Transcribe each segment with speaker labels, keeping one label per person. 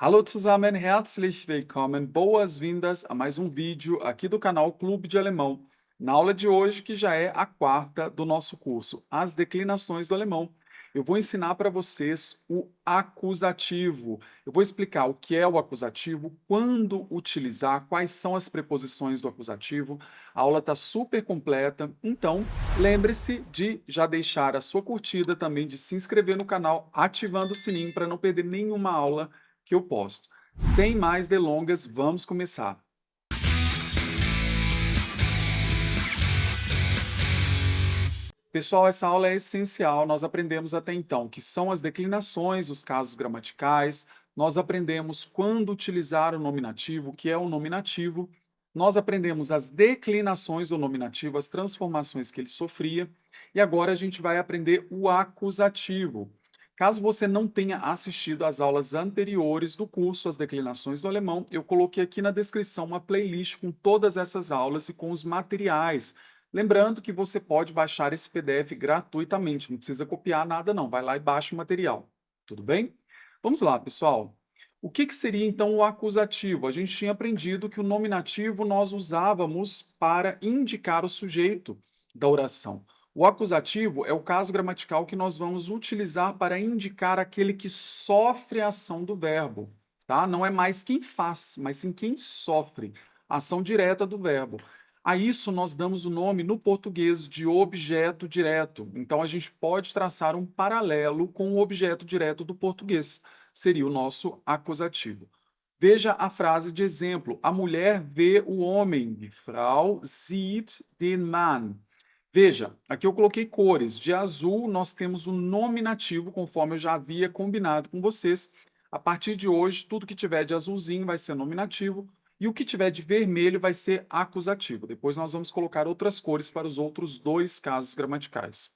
Speaker 1: Hallo zusammen, herzlich willkommen, boas-vindas a mais um vídeo aqui do canal Clube de Alemão. Na aula de hoje, que já é a quarta do nosso curso, as declinações do alemão, eu vou ensinar para vocês o acusativo. Eu vou explicar o que é o acusativo, quando utilizar, quais são as preposições do acusativo. A aula está super completa, então lembre-se de já deixar a sua curtida, também de se inscrever no canal, ativando o sininho para não perder nenhuma aula que eu posto. Sem mais delongas, vamos começar. Pessoal, essa aula é essencial. Nós aprendemos até então que são as declinações, os casos gramaticais. Nós aprendemos quando utilizar o nominativo, o que é o nominativo. Nós aprendemos as declinações do nominativo, as transformações que ele sofria. E agora a gente vai aprender o acusativo. Caso você não tenha assistido às aulas anteriores do curso As Declinações do Alemão, eu coloquei aqui na descrição uma playlist com todas essas aulas e com os materiais. Lembrando que você pode baixar esse PDF gratuitamente, não precisa copiar nada não, vai lá e baixa o material, tudo bem? Vamos lá, pessoal. O que seria então o acusativo? A gente tinha aprendido que o nominativo nós usávamos para indicar o sujeito da oração. O acusativo é o caso gramatical que nós vamos utilizar para indicar aquele que sofre a ação do verbo, tá? Não é mais quem faz, mas sim quem sofre a ação direta do verbo. A isso nós damos o nome no português de objeto direto. Então a gente pode traçar um paralelo com o objeto direto do português. Seria o nosso acusativo. Veja a frase de exemplo. A mulher vê o homem. Die Frau sieht den Mann. Veja, aqui eu coloquei cores. De azul nós temos o nominativo, conforme eu já havia combinado com vocês. A partir de hoje, tudo que tiver de azulzinho vai ser nominativo e o que tiver de vermelho vai ser acusativo. Depois nós vamos colocar outras cores para os outros dois casos gramaticais.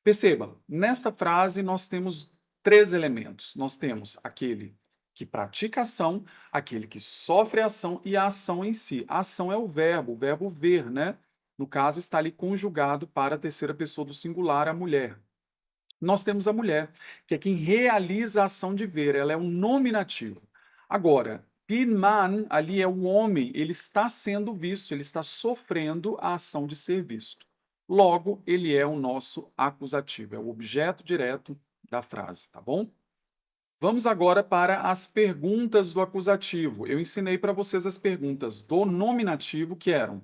Speaker 1: Perceba, nesta frase nós temos três elementos. Nós temos aquele que pratica a ação, aquele que sofre a ação e a ação em si. A ação é o verbo ver, né? No caso, está ali conjugado para a terceira pessoa do singular, a mulher. Nós temos a mulher, que é quem realiza a ação de ver, ela é um nominativo. Agora, den Mann, ali é o homem, ele está sendo visto, ele está sofrendo a ação de ser visto. Logo, ele é o nosso acusativo, é o objeto direto da frase, tá bom? Vamos agora para as perguntas do acusativo. Eu ensinei para vocês as perguntas do nominativo, que eram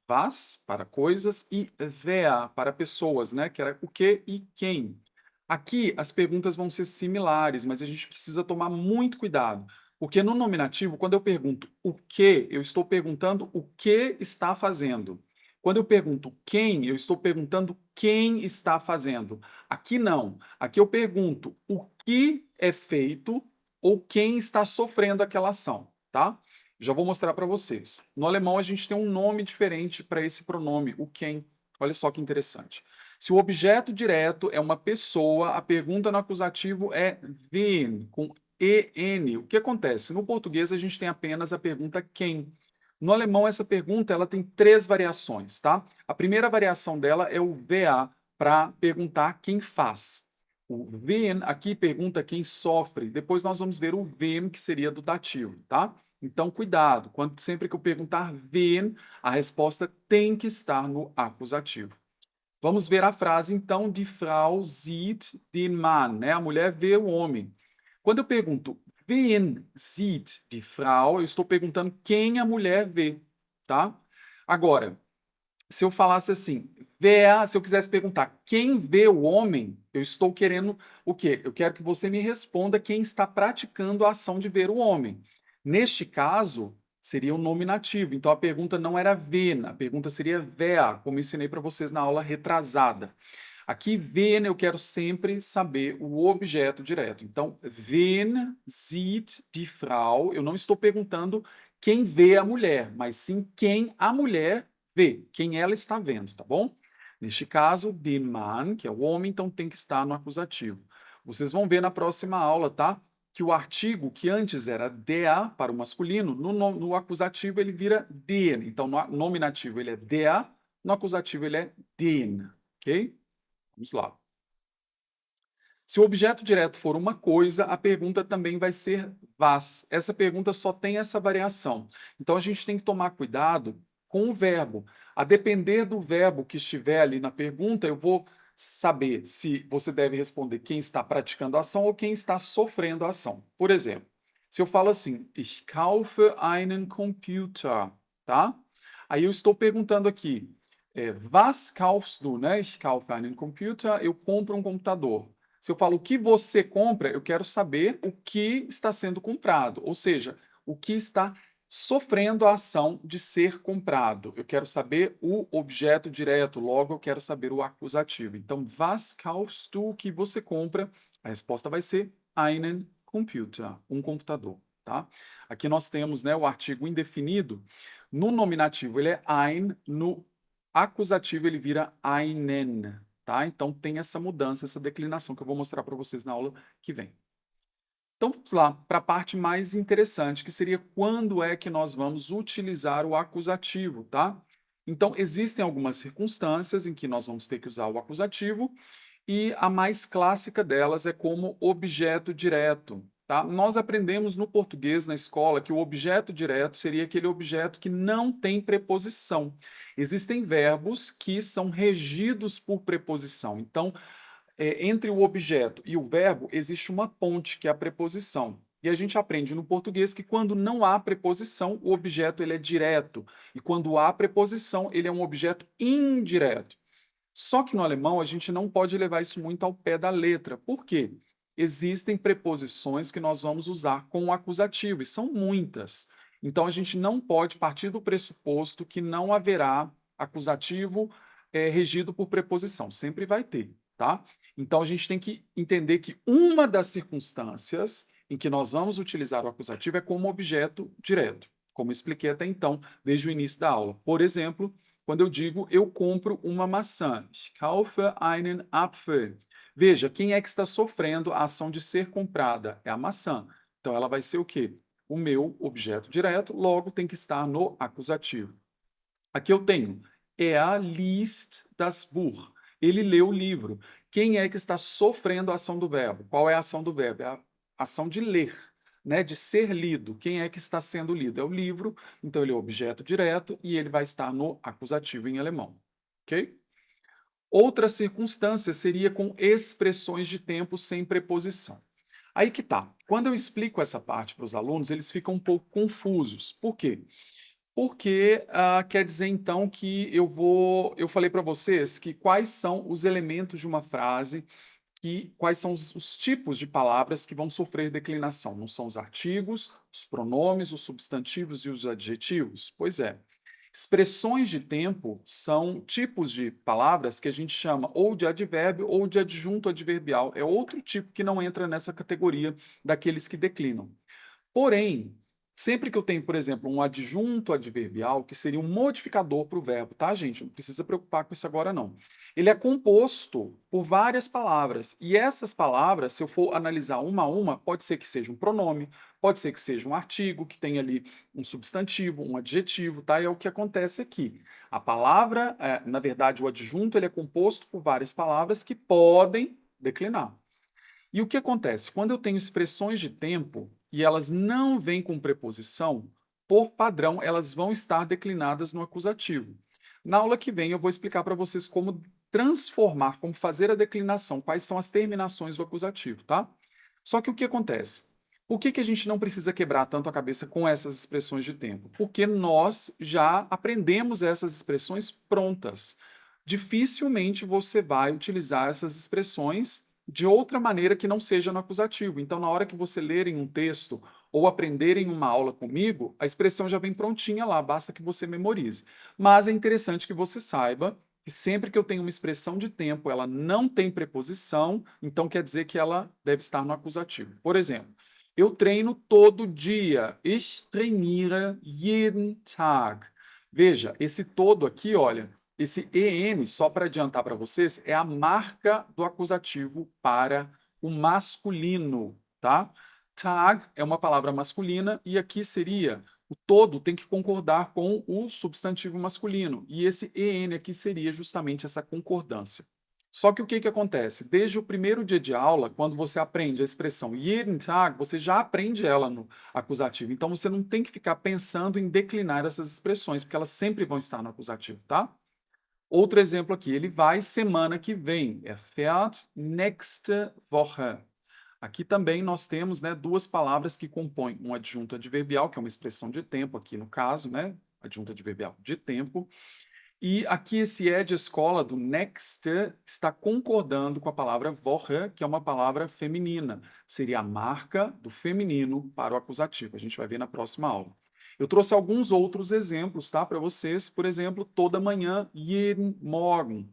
Speaker 1: was, para coisas, e wer, para pessoas, né? Que era o que e quem. Aqui as perguntas vão ser similares, mas a gente precisa tomar muito cuidado, porque no nominativo, quando eu pergunto o que, eu estou perguntando o que está fazendo. Quando eu pergunto quem, eu estou perguntando quem está fazendo. Aqui não. Aqui eu pergunto o que é feito ou quem está sofrendo aquela ação, tá? Já vou mostrar para vocês. No alemão, a gente tem um nome diferente para esse pronome, o quem. Olha só que interessante. Se o objeto direto é uma pessoa, a pergunta no acusativo é wen, com en. O que acontece? No português, a gente tem apenas a pergunta quem. No alemão, essa pergunta ela tem três variações, tá? A primeira variação dela é o wer, para perguntar quem faz. O wen aqui pergunta quem sofre. Depois nós vamos ver o wem, que seria do dativo, tá? Então, cuidado. Sempre que eu perguntar wen, a resposta tem que estar no acusativo. Vamos ver a frase, então, die Frau sieht den Mann, né? A mulher vê o homem. Quando eu pergunto wen sieht die Frau, eu estou perguntando quem a mulher vê, tá? Agora, se eu falasse assim, se eu quisesse perguntar quem vê o homem, eu estou querendo o quê? Eu quero que você me responda quem está praticando a ação de ver o homem. Neste caso, seria um nominativo. Então a pergunta não era wen, a pergunta seria wer, como ensinei para vocês na aula retrasada. Aqui, wen, eu quero sempre saber o objeto direto. Então, wen sieht die Frau? Eu não estou perguntando quem vê a mulher, mas sim quem a mulher vê, quem ela está vendo, tá bom? Neste caso, den Mann, que é o homem, então tem que estar no acusativo. Vocês vão ver na próxima aula, tá? Que o artigo que antes era der para o masculino, no acusativo ele vira den. Então, no nominativo ele é der, no acusativo ele é den, ok? Vamos lá. Se o objeto direto for uma coisa, a pergunta também vai ser was. Essa pergunta só tem essa variação. Então, a gente tem que tomar cuidado com o verbo. A depender do verbo que estiver ali na pergunta, eu vou saber se você deve responder quem está praticando a ação ou quem está sofrendo a ação. Por exemplo, se eu falo assim, ich kaufe einen Computer, tá? Aí eu estou perguntando aqui, was kaufst du, né? Ich kaufe einen Computer, eu compro um computador. Se eu falo o que você compra, eu quero saber o que está sendo comprado, ou seja, o que está sofrendo a ação de ser comprado. Eu quero saber o objeto direto, logo eu quero saber o acusativo. Então, was kaufst du, o que você compra? A resposta vai ser einen Computer, um computador, tá? Aqui nós temos, né, o artigo indefinido. No nominativo ele é ein, no acusativo ele vira einen, tá? Então tem essa mudança, essa declinação que eu vou mostrar para vocês na aula que vem. Então vamos lá para a parte mais interessante, que seria quando é que nós vamos utilizar o acusativo, tá? Então existem algumas circunstâncias em que nós vamos ter que usar o acusativo e a mais clássica delas é como objeto direto. Tá? Nós aprendemos no português, na escola, que o objeto direto seria aquele objeto que não tem preposição. Existem verbos que são regidos por preposição. Então, entre o objeto e o verbo existe uma ponte, que é a preposição. E a gente aprende no português que quando não há preposição, o objeto ele é direto. E quando há preposição, ele é um objeto indireto. Só que no alemão a gente não pode levar isso muito ao pé da letra. Por quê? Existem preposições que nós vamos usar com o acusativo, e são muitas. Então a gente não pode partir do pressuposto que não haverá acusativo regido por preposição. Sempre vai ter, tá? Então a gente tem que entender que uma das circunstâncias em que nós vamos utilizar o acusativo é como objeto direto, como eu expliquei até então, desde o início da aula. Por exemplo, quando eu digo eu compro uma maçã, ich kaufe einen Apfel. Veja, quem é que está sofrendo a ação de ser comprada? É a maçã. Então ela vai ser o quê? O meu objeto direto, logo tem que estar no acusativo. Aqui eu tenho er liest das Buch. Ele leu o livro. Quem é que está sofrendo a ação do verbo? Qual é a ação do verbo? É a ação de ler, né? De ser lido. Quem é que está sendo lido? É o livro, então ele é objeto direto e ele vai estar no acusativo em alemão. Ok? Outra circunstância seria com expressões de tempo sem preposição. Aí que tá. Quando eu explico essa parte para os alunos, eles ficam um pouco confusos. Por quê? Porque quer dizer então que eu falei para vocês que quais são os elementos de uma frase, quais são os tipos de palavras que vão sofrer declinação. Não são os artigos, os pronomes, os substantivos e os adjetivos? Pois é. Expressões de tempo são tipos de palavras que a gente chama ou de advérbio ou de adjunto adverbial. É outro tipo que não entra nessa categoria daqueles que declinam. Porém, sempre que eu tenho, por exemplo, um adjunto adverbial, que seria um modificador para o verbo, tá, gente? Não precisa preocupar com isso agora, não. Ele é composto por várias palavras. E essas palavras, se eu for analisar uma a uma, pode ser que seja um pronome, pode ser que seja um artigo, que tenha ali um substantivo, um adjetivo, tá? E é o que acontece aqui. A palavra, na verdade, o adjunto, ele é composto por várias palavras que podem declinar. E o que acontece? Quando eu tenho expressões de tempo e elas não vêm com preposição, por padrão, elas vão estar declinadas no acusativo. Na aula que vem, eu vou explicar para vocês como transformar, como fazer a declinação, quais são as terminações do acusativo, tá? Só que o que acontece? Por que a gente não precisa quebrar tanto a cabeça com essas expressões de tempo? Porque nós já aprendemos essas expressões prontas. Dificilmente você vai utilizar essas expressões de outra maneira que não seja no acusativo. Então, na hora que você lerem um texto ou aprenderem uma aula comigo, a expressão já vem prontinha lá, basta que você memorize. Mas é interessante que você saiba que sempre que eu tenho uma expressão de tempo, ela não tem preposição, então quer dizer que ela deve estar no acusativo. Por exemplo, eu treino todo dia. Ich trainiere jeden Tag. Veja, esse todo aqui, olha, esse EN, só para adiantar para vocês, é a marca do acusativo para o masculino, tá? Tag é uma palavra masculina e aqui seria o todo tem que concordar com o substantivo masculino. E esse EN aqui seria justamente essa concordância. Só que o que que acontece? Desde o primeiro dia de aula, quando você aprende a expressão jeden Tag, você já aprende ela no acusativo. Então você não tem que ficar pensando em declinar essas expressões, porque elas sempre vão estar no acusativo, tá? Outro exemplo aqui, ele vai semana que vem. Er fährt nächste Woche. Aqui também nós temos, né, duas palavras que compõem um adjunto adverbial, que é uma expressão de tempo aqui no caso, né? Adjunto adverbial de tempo. E aqui esse é de escola do next está concordando com a palavra Woche, que é uma palavra feminina. Seria a marca do feminino para o acusativo. A gente vai ver na próxima aula. Eu trouxe alguns outros exemplos, tá, para vocês. Por exemplo, toda manhã, jeden Morgen.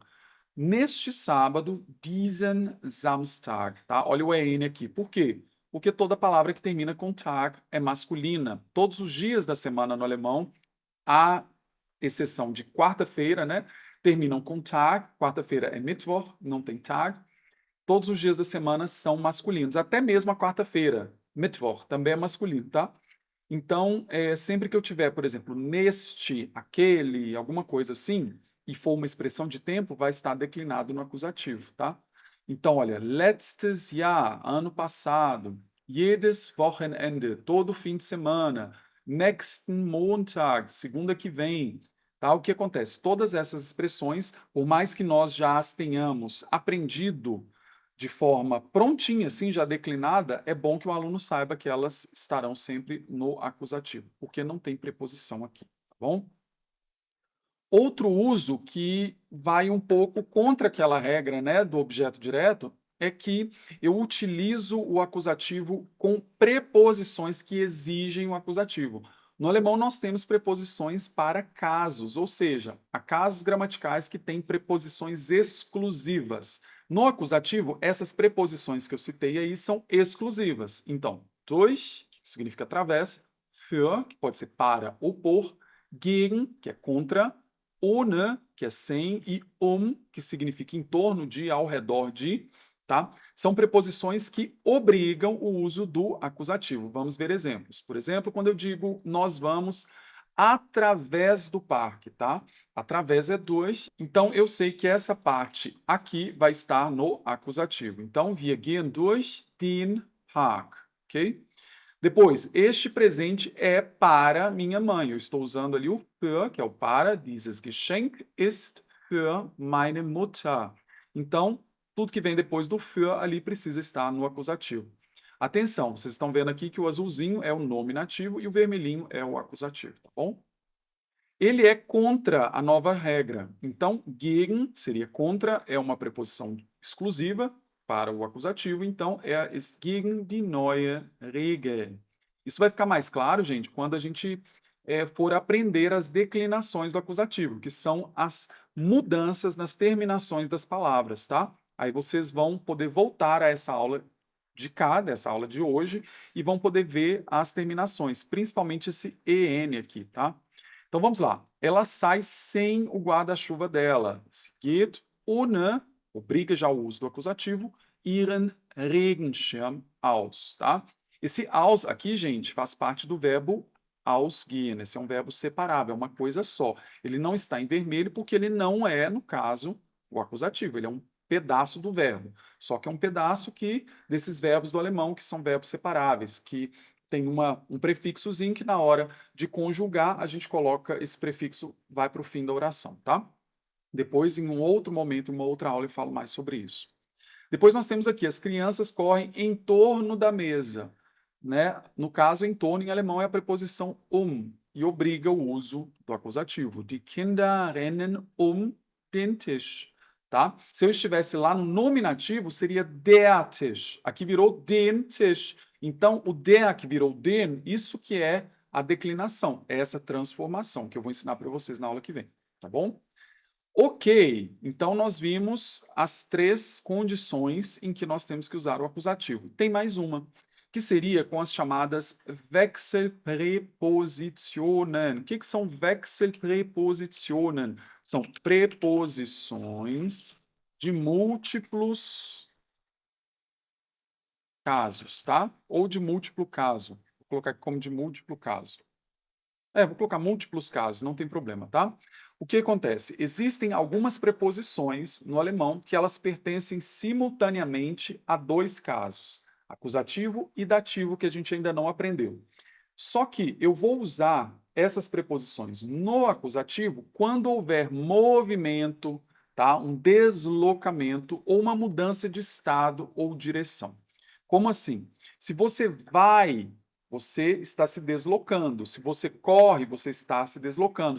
Speaker 1: Neste sábado, diesen Samstag, tá? Olha o EN aqui. Por quê? Porque toda palavra que termina com Tag é masculina. Todos os dias da semana no alemão, a exceção de quarta-feira, né? Terminam com Tag. Quarta-feira é Mittwoch, não tem Tag. Todos os dias da semana são masculinos. Até mesmo a quarta-feira, Mittwoch, também é masculino, tá? Então, sempre que eu tiver, por exemplo, neste, aquele, alguma coisa assim, e for uma expressão de tempo, vai estar declinado no acusativo, tá? Então, olha, letztes Jahr, ano passado, jedes Wochenende, todo fim de semana, nächsten Montag, segunda que vem, tá? O que acontece? Todas essas expressões, por mais que nós já as tenhamos aprendido de forma prontinha, assim, já declinada, é bom que o aluno saiba que elas estarão sempre no acusativo, porque não tem preposição aqui, tá bom? Outro uso que vai um pouco contra aquela regra, né, do objeto direto é que eu utilizo o acusativo com preposições que exigem o acusativo. No alemão, nós temos preposições para casos, ou seja, há casos gramaticais que têm preposições exclusivas. No acusativo, essas preposições que eu citei aí são exclusivas. Então, durch, que significa através, für, que pode ser para ou por, gegen, que é contra, ohne, que é sem, e que significa em torno de, ao redor de, tá? São preposições que obrigam o uso do acusativo. Vamos ver exemplos. Por exemplo, quando eu digo nós vamos através do parque, tá? Através é durch, então eu sei que essa parte aqui vai estar no acusativo. Então, wir gehen durch den Park, ok? Depois, este presente é para minha mãe. Eu estou usando ali o für, que é o para. Dieses Geschenk ist für meine Mutter. Então, tudo que vem depois do für ali precisa estar no acusativo. Atenção, vocês estão vendo aqui que o azulzinho é o nominativo e o vermelhinho é o acusativo, tá bom? Ele é contra a nova regra. Então, gegen seria contra, é uma preposição exclusiva para o acusativo, então é ist gegen die neue Regel. Isso vai ficar mais claro, gente, quando a gente for aprender as declinações do acusativo, que são as mudanças nas terminações das palavras, tá? Aí vocês vão poder voltar a essa aula de cá, dessa aula de hoje, e vão poder ver as terminações, principalmente esse EN aqui, tá? Então vamos lá. Ela sai sem o guarda-chuva dela. Sie geht ohne, obriga já o uso do acusativo, ihren Regenschirm aus, tá? Esse aus aqui, gente, faz parte do verbo ausgehen. Esse é um verbo separável, é uma coisa só. Ele não está em vermelho porque ele não é, no caso, o acusativo. Ele é um pedaço do verbo. Só que é um pedaço desses verbos do alemão que são verbos separáveis, que tem um prefixozinho que na hora de conjugar, a gente coloca esse prefixo, vai para o fim da oração, tá? Depois, em um outro momento, em uma outra aula, eu falo mais sobre isso. Depois nós temos aqui, as crianças correm em torno da mesa, né? No caso, em torno, em alemão, é a preposição e obriga o uso do acusativo. Die Kinder rennen den Tisch, tá? Se eu estivesse lá no nominativo, seria der Tisch. Aqui virou den Tisch. Então, o der que virou den, isso que é a declinação, é essa transformação que eu vou ensinar para vocês na aula que vem, tá bom? Ok, então nós vimos as três condições em que nós temos que usar o acusativo. Tem mais uma, que seria com as chamadas Wechselpräpositionen. O que são Wechselpräpositionen? São preposições de múltiplos casos, tá? Ou de múltiplo caso. Vou colocar aqui como de múltiplo caso. Vou colocar múltiplos casos, não tem problema, tá? O que acontece? Existem algumas preposições no alemão que elas pertencem simultaneamente a dois casos, acusativo e dativo, que a gente ainda não aprendeu. Só que eu vou usar essas preposições no acusativo quando houver movimento, tá? Um deslocamento ou uma mudança de estado ou direção. Como assim? Se você vai, você está se deslocando. Se você corre, você está se deslocando.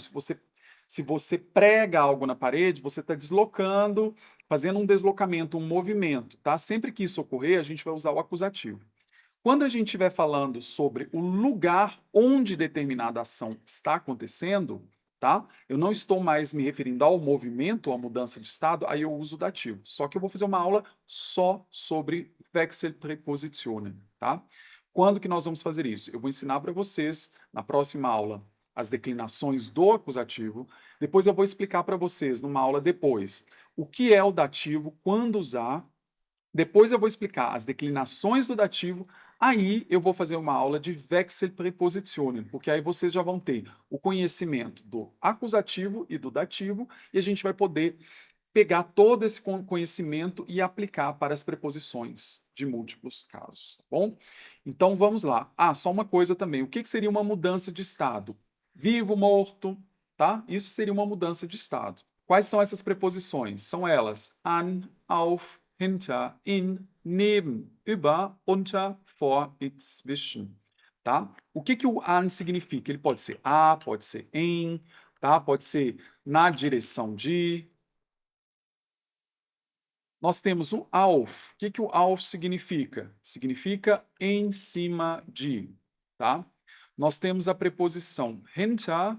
Speaker 1: Se você prega algo na parede, você está deslocando, fazendo um deslocamento, um movimento, tá? Sempre que isso ocorrer, a gente vai usar o acusativo. Quando a gente estiver falando sobre o lugar onde determinada ação está acontecendo, tá? Eu não estou mais me referindo ao movimento, à mudança de estado, aí eu uso o dativo. Só que eu vou fazer uma aula só sobre Wechselpräpositionen, tá? Quando que nós vamos fazer isso? Eu vou ensinar para vocês na próxima aula as declinações do acusativo. Depois eu vou explicar para vocês numa aula depois o que é o dativo, quando usar. Depois eu vou explicar as declinações do dativo, aí eu vou fazer uma aula de Wechselpräpositionen, porque aí vocês já vão ter o conhecimento do acusativo e do dativo, e a gente vai poder pegar todo esse conhecimento e aplicar para as preposições de múltiplos casos, tá bom? Então vamos lá. Só uma coisa também, o que seria uma mudança de estado? Vivo, morto, tá? Isso seria uma mudança de estado. Quais são essas preposições? São elas an, auf, hinter, in, neben, über, unter, vor e zwischen. Tá? O que o an significa? Ele pode ser a, pode ser em, tá? Pode ser na direção de. Nós temos o auf. O que o auf significa? Significa em cima de, tá? Nós temos a preposição hinter,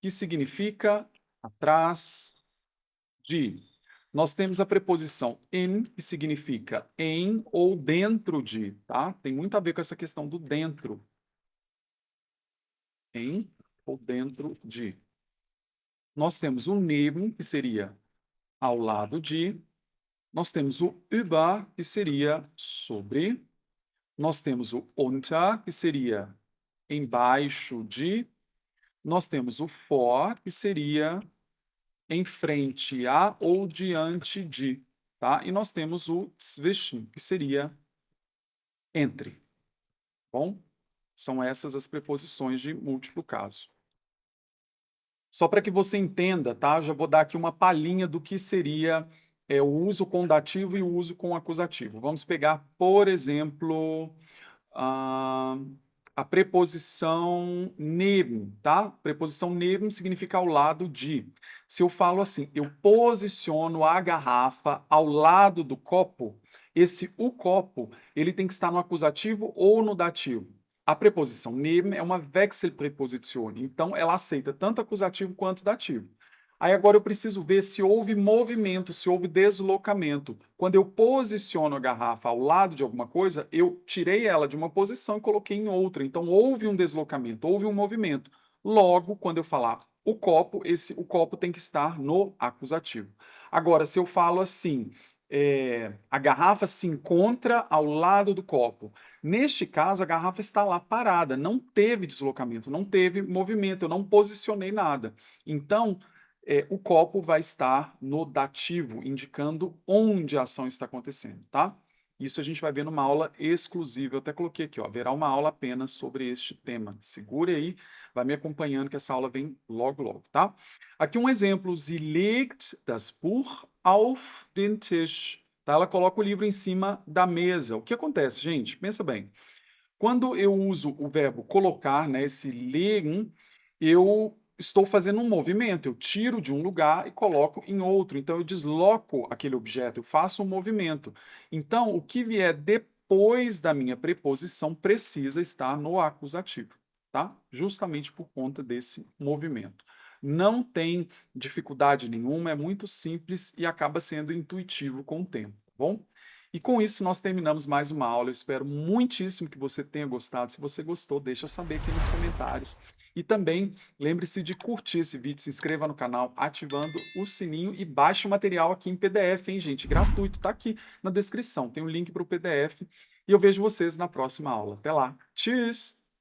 Speaker 1: que significa atrás de. Nós temos a preposição in, que significa em ou dentro de, tá? Tem muito a ver com essa questão do dentro. Em ou dentro de. Nós temos o neben, que seria ao lado de. Nós temos o über, que seria sobre. Nós temos o unter, que seria embaixo de. Nós temos o vor, que seria em frente a ou diante de, tá? E nós temos o zwischen, que seria entre. Bom, são essas as preposições de múltiplo caso. Só para que você entenda, tá? Já vou dar aqui uma palhinha do que seria o uso com dativo e o uso com acusativo. Vamos pegar, por exemplo, a, a preposição neben, tá? Preposição neben significa ao lado de. Se eu falo assim, eu posiciono a garrafa ao lado do copo, o copo, ele tem que estar no acusativo ou no dativo. A preposição neben é uma Wechselpräposition, então ela aceita tanto acusativo quanto dativo. Aí agora eu preciso ver se houve movimento, se houve deslocamento. Quando eu posiciono a garrafa ao lado de alguma coisa, eu tirei ela de uma posição e coloquei em outra. Então houve um deslocamento, houve um movimento. Logo, quando eu falar o copo, o copo tem que estar no acusativo. Agora, se eu falo assim, a garrafa se encontra ao lado do copo. Neste caso, a garrafa está lá parada, não teve deslocamento, não teve movimento, eu não posicionei nada. Então, o copo vai estar no dativo, indicando onde a ação está acontecendo, tá? Isso a gente vai ver numa aula exclusiva. Eu até coloquei aqui, ó, haverá uma aula apenas sobre este tema. Segure aí, vai me acompanhando que essa aula vem logo, logo, tá? Aqui um exemplo. Sie legt das Buch auf den Tisch. Tá? Ela coloca o livro em cima da mesa. O que acontece, gente? Pensa bem. Quando eu uso o verbo colocar, né, esse legen, eu estou fazendo um movimento, eu tiro de um lugar e coloco em outro. Então, eu desloco aquele objeto, eu faço um movimento. Então, o que vier depois da minha preposição precisa estar no acusativo, tá? Justamente por conta desse movimento. Não tem dificuldade nenhuma, é muito simples e acaba sendo intuitivo com o tempo, tá bom? E com isso nós terminamos mais uma aula. Eu espero muitíssimo que você tenha gostado. Se você gostou, deixa saber aqui nos comentários. E também lembre-se de curtir esse vídeo, se inscreva no canal ativando o sininho e baixe o material aqui em PDF, hein, gente? Gratuito, tá aqui na descrição. Tem um link para o PDF. E eu vejo vocês na próxima aula. Até lá. Tschüss!